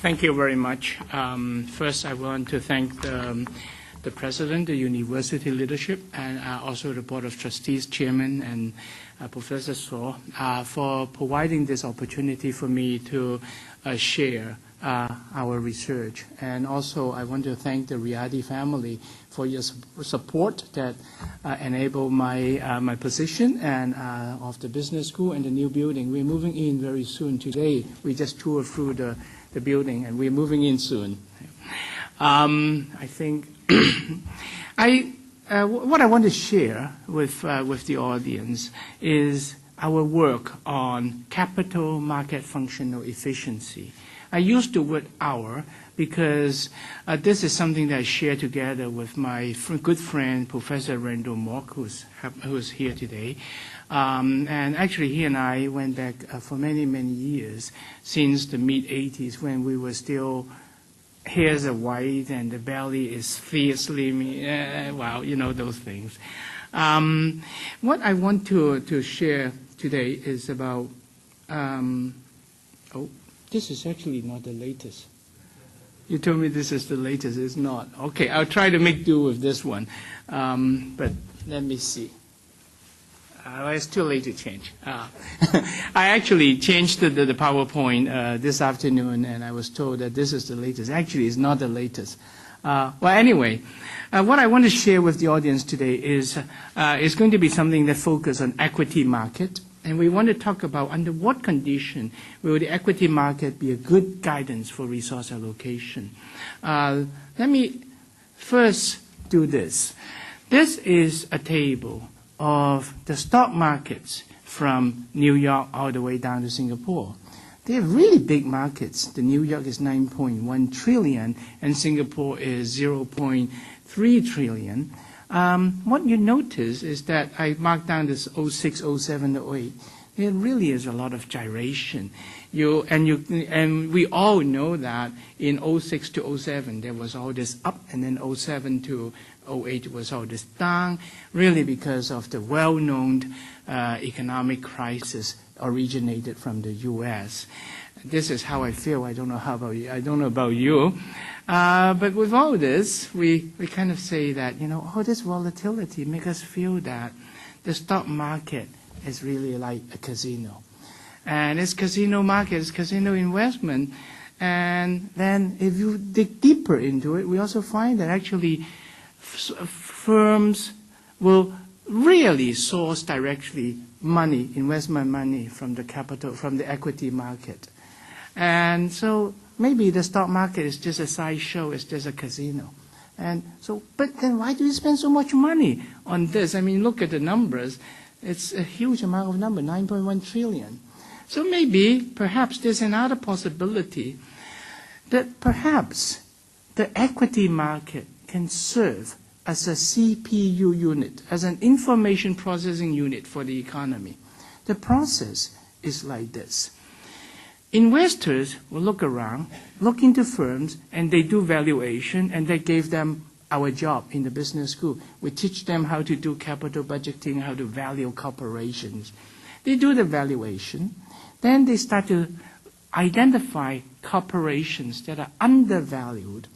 Thank you very much. First, I want to thank the President, the University leadership, and also the Board of Trustees, Chairman, and Professor So for providing this opportunity for me to share our research. And also, I want to thank the Riady family for your support that enabled my position and of the business school and the new building. We're moving in very soon. Today, we just toured through the building, and we're moving in soon. I think what I want to share with the audience is our work on capital market functional efficiency. I use the word "our" because this is something that I share together with my good friend, Professor Randall Mock, who's here today. And actually, he and I went back for many, many years, since the mid-'80s, when we were still hairs are white and the belly is fiercely, wow, you know those things. What I want to share today is about, this is actually not the latest. You told me this is the latest. It's not. Okay, I'll try to make do with this one. But let me see. It's too late to change. I actually changed the PowerPoint this afternoon, and I was told that this is the latest. Actually, it's not the latest. Well, anyway, what I want to share with the audience today is going to be something that focuses on equity market. And we want to talk about under what condition will the equity market be a good guidance for resource allocation. Let me first do this. This is a table of the stock markets from New York all the way down to Singapore. They're really big markets. The New York is 9.1 trillion and Singapore is 0.3 trillion. What you notice is that I marked down this 06, 07, 08. There really is a lot of gyration. And we all know that in 06 to 07 there was all this up, and then 07 to 08 was all this down, really because of the well-known economic crisis originated from the U.S. This is how I feel. I don't know how about you. I don't know about you. But with all this, we kind of say that, all this volatility makes us feel that the stock market is really like a casino. And it's casino market, it's casino investment. And then if you dig deeper into it, we also find that actually firms will really source directly money, investment money from the capital, from the equity market. And so maybe the stock market is just a sideshow, it's just a casino. And so, but then why do you spend so much money on this? I mean, look at the numbers. It's a huge amount of number, 9.1 trillion. So maybe, perhaps there's another possibility that perhaps the equity market can serve as a CPU unit, as an information processing unit for the economy. The process is like this. Investors will look around, look into firms, and they do valuation, and they gave them our job in the business school. We teach them how to do capital budgeting, how to value corporations. They do the valuation. Then they start to identify corporations that are undervalued,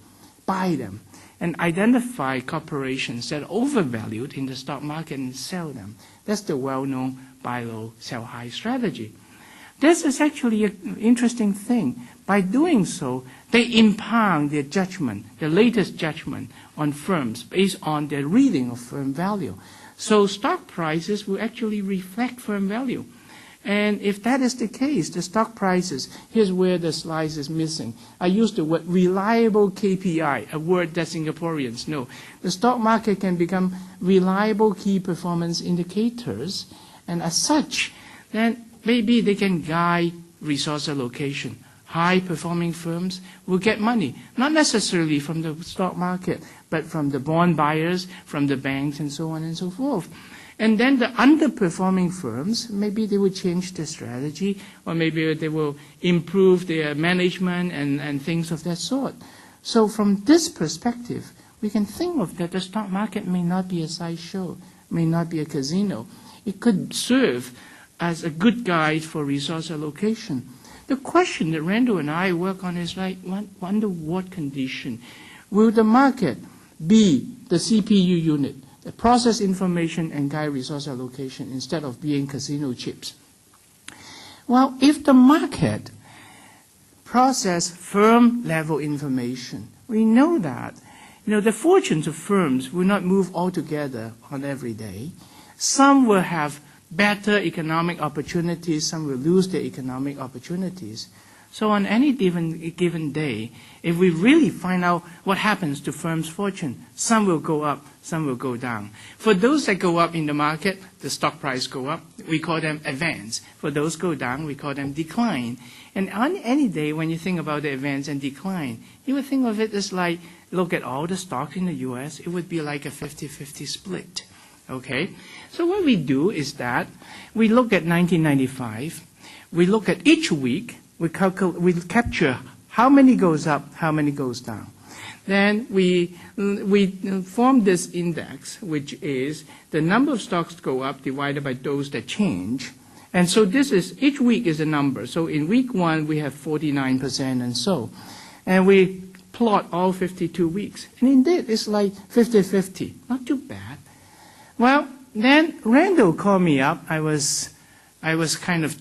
buy them, and identify corporations that are overvalued in the stock market and sell them. That's the well-known buy low, sell high strategy. This is actually an interesting thing. By doing so, they impound their judgment, the latest judgment on firms based on their reading of firm value. So stock prices will actually reflect firm value. And if that is the case, the stock prices, here's where the slide is missing. I used the word reliable KPI, a word that Singaporeans know. The stock market can become reliable key performance indicators, and as such, then maybe they can guide resource allocation. High-performing firms will get money, not necessarily from the stock market, but from the bond buyers, from the banks, and so on and so forth. And then the underperforming firms, maybe they will change their strategy, or maybe they will improve their management and things of that sort. So from this perspective, we can think of that the stock market may not be a sideshow, may not be a casino. It could serve as a good guide for resource allocation. the question that Randall and I work on is like, under what condition will the market be the CPU unit, the process information and guide resource allocation, instead of being casino chips? Well, if the market process firm-level information, we know that the fortunes of firms will not move all together on every day. Some will have better economic opportunities, some will lose their economic opportunities. So on any given day, if we really find out what happens to firms' fortune, some will go up, some will go down. For those that go up in the market, the stock price go up, we call them advance. For those go down, we call them decline. And on any day when you think about the advance and decline, you would think of it as like, look at all the stocks in the U.S., it would be like a 50-50 split. Okay? So what we do is that we look at 1995, we look at each week, we capture how many goes up, how many goes down. Then we form this index, which is the number of stocks go up divided by those that change. And so this is, each week is a number. So in week 1, we have 49% and so. And we plot all 52 weeks. And indeed, it's like 50-50. Not too bad. Well, then Randall called me up. I was kind of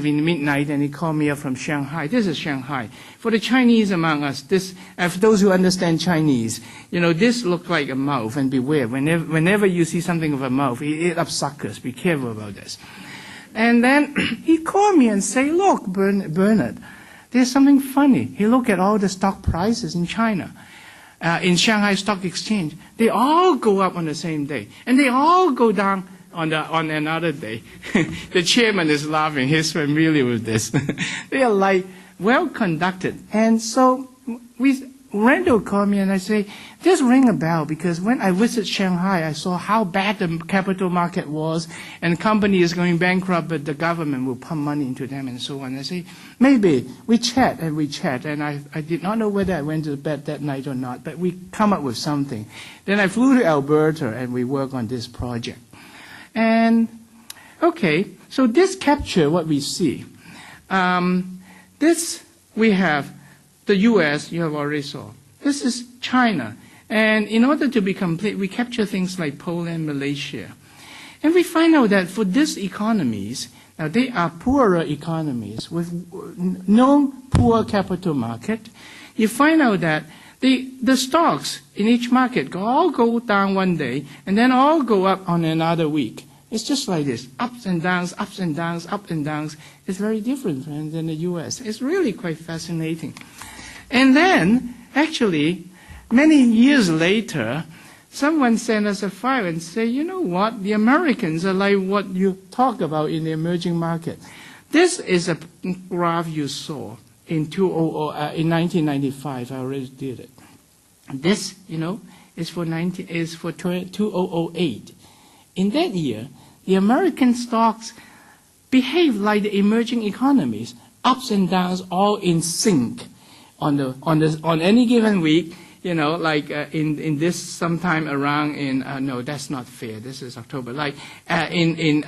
in midnight, and he called me up from Shanghai. This is Shanghai. For the Chinese among us, for those who understand Chinese, this looks like a mouth, and beware. Whenever you see something of a mouth, it upsuckers. Be careful about this. And then he called me and said, look, Bernard, there's something funny. He looked at all the stock prices in China. In Shanghai Stock Exchange, they all go up on the same day, and they all go down on another day. The chairman is laughing. He's familiar with this. They are like well conducted. And so Randall called me and I say, this ring a bell, because when I visited Shanghai, I saw how bad the capital market was, and company is going bankrupt, but the government will pump money into them and so on. I say, maybe. We chat, and I did not know whether I went to bed that night or not, but we come up with something. Then I flew to Alberta and we work on this project. And, okay, so this capture what we see. This, we have the U.S., you have already saw. This is China. And in order to be complete, we capture things like Poland, Malaysia. And we find out that for these economies, now they are poorer economies with no poor capital market. You find out that the stocks in each market all go down one day and then all go up on another week. It's just like this, ups and downs, ups and downs, ups and downs. It's very different than the U.S. It's really quite fascinating. And then, actually, many years later, someone sent us a file and said, you know what, the Americans are like what you talk about in the emerging market. This is a graph you saw in 1995. I already did it. This, is for 2008. In that year, the American stocks behave like the emerging economies, ups and downs, all in sync. On any given week, like in this sometime around no, that's not fair. This is October. Like in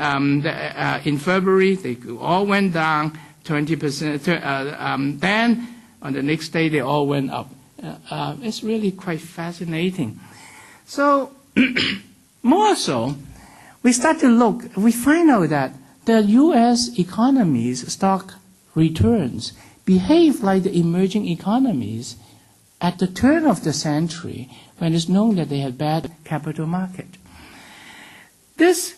February, they all went down 20%. Then on the next day, they all went up. It's really quite fascinating. So more so, we start to look. We find out that the U.S. economy's stock returns behave like the emerging economies at the turn of the century, when it's known that they have bad capital market. This,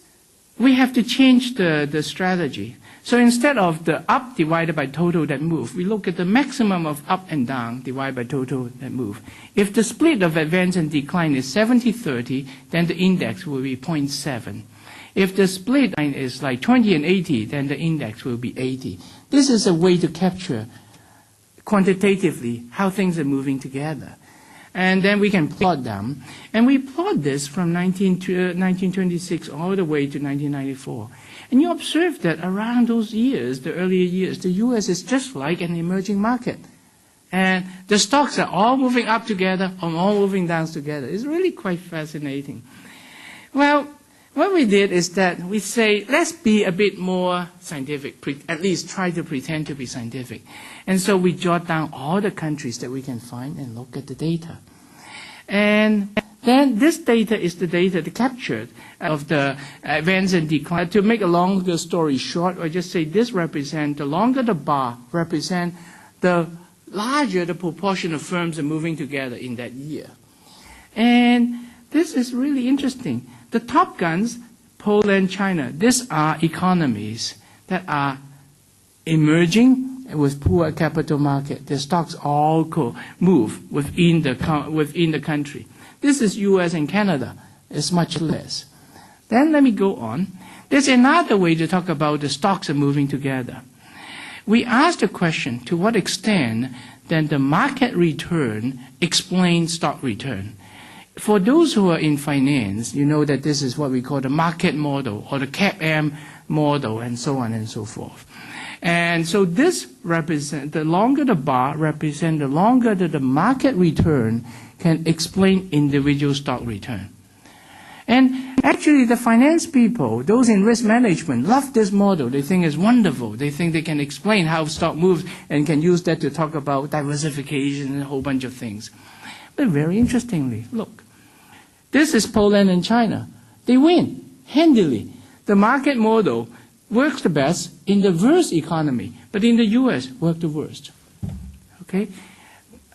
we have to change the strategy. So instead of the up divided by total that move, we look at the maximum of up and down divided by total that move. If the split of advance and decline is 70-30, then the index will be 0.7. If the split is like 20 and 80, then the index will be 80. This is a way to capture quantitatively how things are moving together. And then we can plot them. And we plot this from 1926 all the way to 1994. And you observe that around those years, the earlier years, the U.S. is just like an emerging market. And the stocks are all moving up together and all moving down together. It's really quite fascinating. Well, what we did is that we say, let's be a bit more scientific, at least try to pretend to be scientific. And so we jot down all the countries that we can find and look at the data. And then this data is the data captured of the advance and decline. To make a longer story short, I just say this represents, the longer the bar represent, the larger the proportion of firms are moving together in that year. And this is really interesting. The top guns, Poland, China, these are economies that are emerging with poor capital market. The stocks all move within the country. This is US and Canada. It's much less. Then let me go on. There's another way to talk about the stocks are moving together. We asked the question, to what extent then the market return explains stock return? For those who are in finance, you know that this is what we call the market model or the CAPM model and so on and so forth. And so this represents, the longer the bar represents, the longer that the market return can explain individual stock return. And actually the finance people, those in risk management, love this model. They think it's wonderful. They think they can explain how stock moves and can use that to talk about diversification and a whole bunch of things. But very interestingly, look, this is Poland and China. They win handily. The market model works the best in the worst economy, but in the US, works the worst. Okay?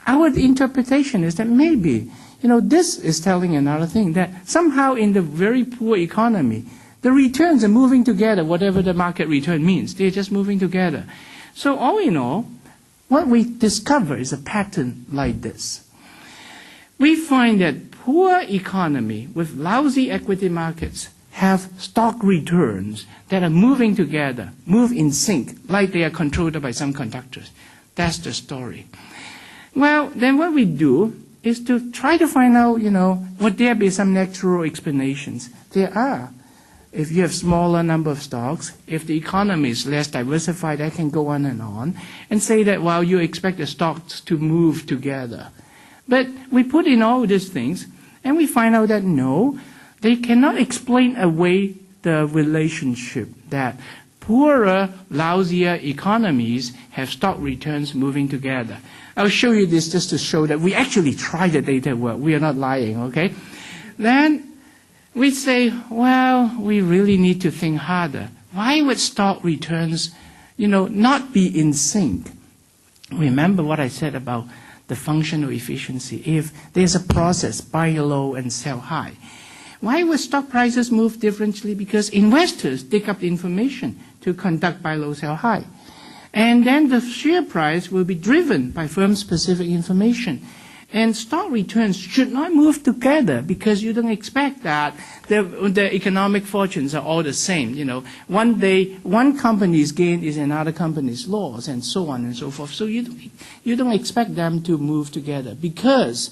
Our interpretation is that maybe, this is telling another thing, that somehow in the very poor economy, the returns are moving together, whatever the market return means. They're just moving together. So all in all, what we discover is a pattern like this. We find that poor economy with lousy equity markets have stock returns that are moving together, move in sync, like they are controlled by some conductors. That's the story. Well, then what we do is to try to find out, would there be some natural explanations? There are. If you have smaller number of stocks, if the economy is less diversified, I can go on and say that, well, you expect the stocks to move together. But we put in all these things, and we find out that no, they cannot explain away the relationship that poorer, lousier economies have stock returns moving together. I'll show you this just to show that we actually try the data work. We are not lying, okay? Then we say, well, we really need to think harder. Why would stock returns, not be in sync? Remember what I said about the functional efficiency. If there's a process, buy low and sell high. Why would stock prices move differently? Because investors dig up the information to conduct buy low, sell high. And then the share price will be driven by firm-specific information. And stock returns should not move together because you don't expect that the economic fortunes are all the same. One day, one company's gain is another company's loss, and so on and so forth. So you don't expect them to move together because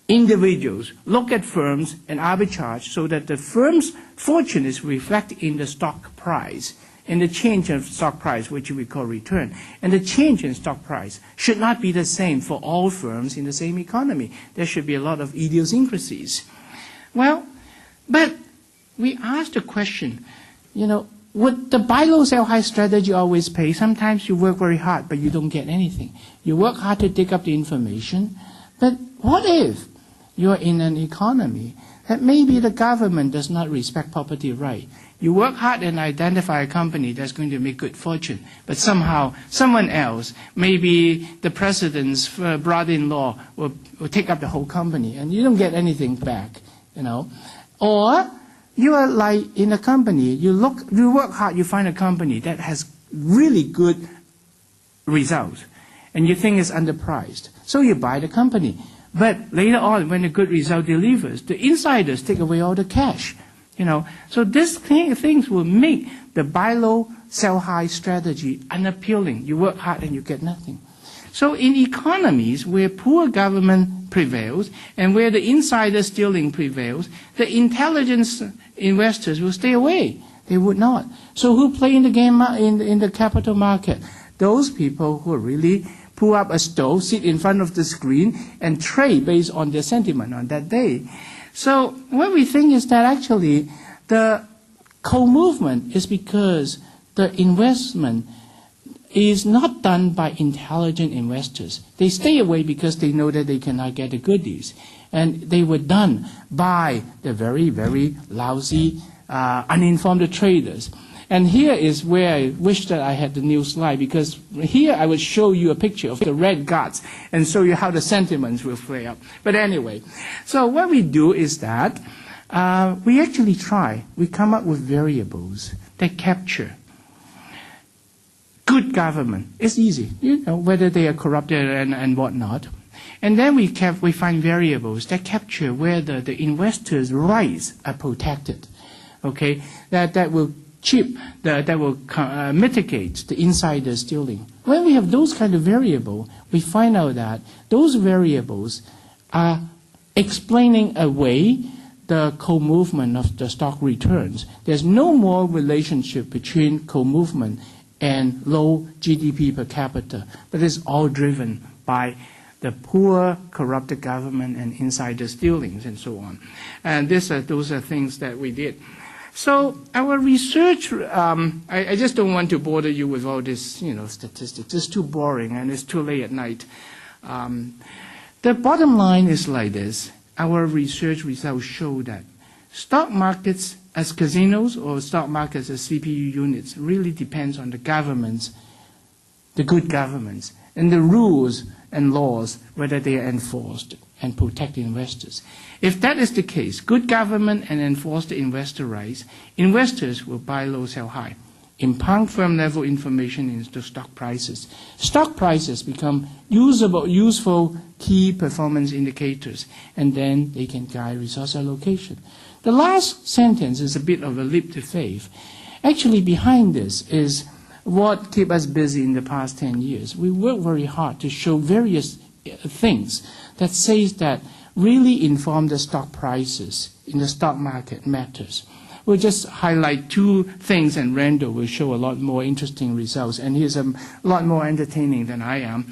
individuals look at firms and arbitrage so that the firm's fortune is reflected in the stock price. And the change of stock price, which we call return, and the change in stock price should not be the same for all firms in the same economy. There should be a lot of idiosyncrasies. Well, but we asked the question, would the buy low, sell high strategy always pay? Sometimes you work very hard, but you don't get anything. You work hard to dig up the information, but what if you're in an economy that maybe the government does not respect property right? You work hard and identify a company that's going to make good fortune, but somehow someone else, maybe the president's brother-in-law, will take up the whole company, and you don't get anything back, Or you are like in a company, you work hard, you find a company that has really good results, and you think it's underpriced, so you buy the company. But later on, when the good result delivers, the insiders take away all the cash. So these things will make the buy low, sell high strategy unappealing. You work hard and you get nothing. So in economies where poor government prevails and where the insider stealing prevails, the intelligent investors will stay away. They would not. So who play in the game in the capital market? Those people who really pull up a stove, sit in front of the screen, and trade based on their sentiment on that day. So what we think is that actually The co-movement is because the investment is not done by intelligent investors. They stay away because they know that they cannot get the goodies. And they were done by the very, very lousy, uninformed traders. And here is where I wish that I had the new slide, because here I would show you a picture of the red guards and show you how the sentiments will play out. But anyway, so what we do is that we actually we come up with variables that capture good government. It's easy, whether they are corrupted and whatnot. And then we find variables that capture whether the investors' rights are protected. Okay, that will mitigate the insider stealing. When we have those kind of variables, we find out that those variables are explaining away the co-movement of the stock returns. There's no more relationship between co-movement and low GDP per capita, but it's all driven by the poor, corrupted government and insider stealings and so on. And those are things that we did. So our research, I just don't want to bother you with all this, statistics. It's too boring and it's too late at night. The bottom line is like this. Our research results show that stock markets as casinos or stock markets as CPU units really depends on the governments, the good governments, and the rules and laws, whether they are enforced and protect investors. If that is the case, good government and enforce the investor rights, investors will buy low, sell high, impound firm-level information into stock prices. Stock prices become useful key performance indicators, and then they can guide resource allocation. The last sentence is a bit of a leap to faith. Actually, behind this is what kept us busy in the past 10 years. We worked very hard to show various things that says that really inform the stock prices in the stock market matters. We'll just highlight two things, and Randall will show a lot more interesting results, and he's a lot more entertaining than I am.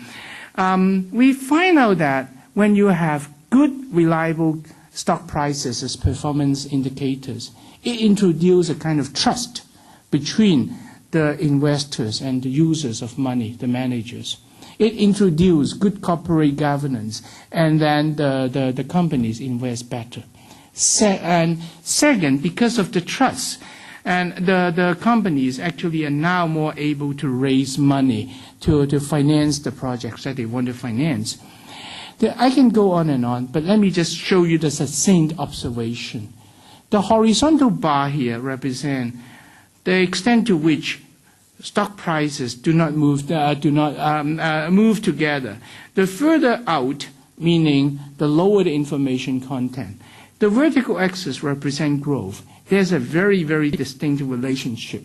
We find out that when you have good, reliable stock prices as performance indicators, it introduces a kind of trust between the investors and the users of money, the managers. It introduced good corporate governance, and then the companies invest better. And second, because of the trust, and the companies actually are now more able to raise money to finance the projects that they want to finance. I can go on, but let me just show you the succinct observation. The horizontal bar here represents the extent to which stock prices do not move together. The further out, meaning the lower the information content. The vertical axis represents growth. There's a very, very distinct relationship.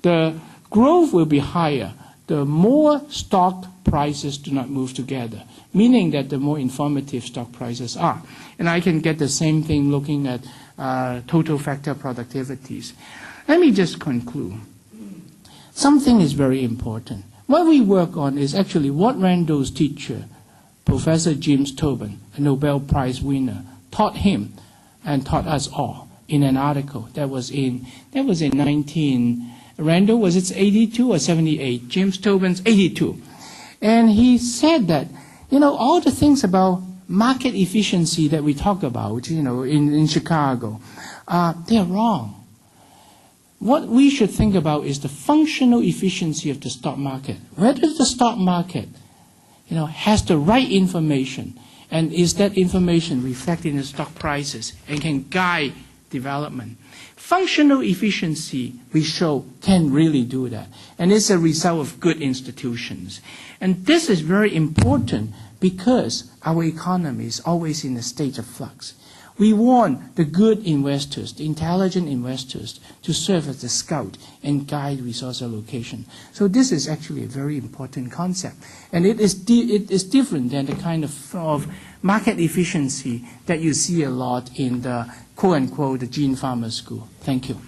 The growth will be higher the more stock prices do not move together, meaning that the more informative stock prices are. And I can get the same thing looking at total factor productivities. Let me just conclude. Something is very important. What we work on is actually what Randall's teacher, Professor James Tobin, a Nobel Prize winner, taught him and taught us all in an article that was in 19, Randall, was it 82 or 78? James Tobin's 82. And he said that, all the things about market efficiency that we talk about, in Chicago, they're wrong. What we should think about is the functional efficiency of the stock market. Whether the stock market, has the right information, and is that information reflected in the stock prices and can guide development. Functional efficiency, we show, can really do that. And it's a result of good institutions. And this is very important because our economy is always in a state of flux. We want the good investors, the intelligent investors, to serve as the scout and guide resource allocation. So this is actually a very important concept. And it is different than the kind of market efficiency that you see a lot in the quote-unquote the Gene Farmer School. Thank you.